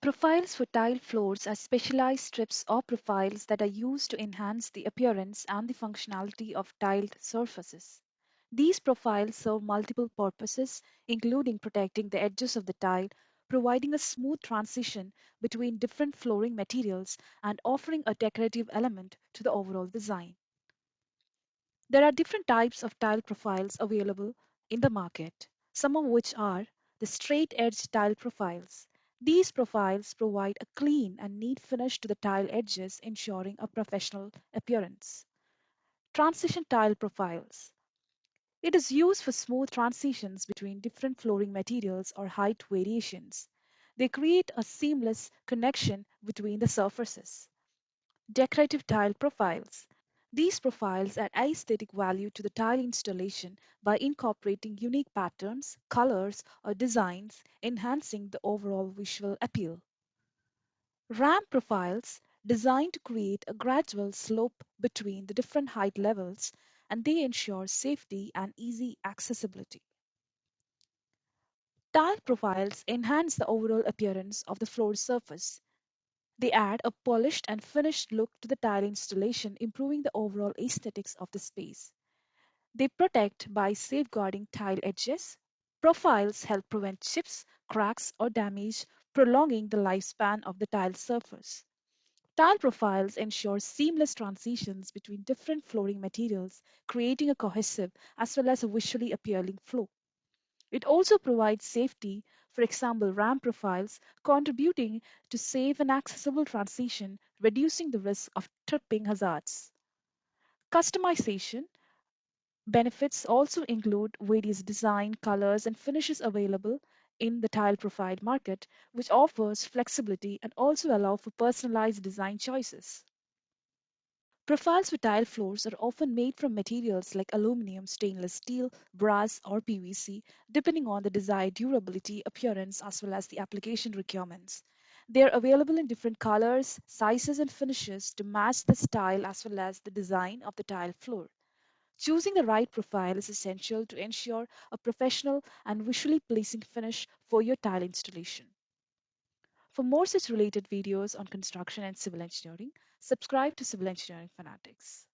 Profiles for tile floors are specialized strips or profiles that are used to enhance the appearance and the functionality of tiled surfaces. These profiles serve multiple purposes, including protecting the edges of the tile, providing a smooth transition between different flooring materials, and offering a decorative element to the overall design. There are different types of tile profiles available in the market, some of which are the straight edge tile profiles. These profiles provide a clean and neat finish to the tile edges, ensuring a professional appearance. Transition tile profiles. It is used for smooth transitions between different flooring materials or height variations. They create a seamless connection between the surfaces. Decorative tile profiles. These profiles add aesthetic value to the tile installation by incorporating unique patterns, colors, or designs, enhancing the overall visual appeal. Ramp profiles designed to create a gradual slope between the different height levels, and they ensure safety and easy accessibility. Tile profiles enhance the overall appearance of the floor surface. They add a polished and finished look to the tile installation, improving the overall aesthetics of the space. They protect by safeguarding tile edges. Profiles help prevent chips, cracks, or damage, prolonging the lifespan of the tile surface. Tile profiles ensure seamless transitions between different flooring materials, creating a cohesive as well as a visually appealing flow. It also provides safety, for example, ramp profiles, contributing to safe and accessible transition, reducing the risk of tripping hazards. Customization benefits also include various design, colors, and finishes available in the tile profile market, which offers flexibility and also allow for personalized design choices. Profiles for tile floors are often made from materials like aluminum, stainless steel, brass, or PVC, depending on the desired durability, appearance, as well as the application requirements. They are available in different colors, sizes, and finishes to match the style as well as the design of the tile floor. Choosing the right profile is essential to ensure a professional and visually pleasing finish for your tile installation. For more such related videos on construction and civil engineering, subscribe to Civil Engineering Fanatics.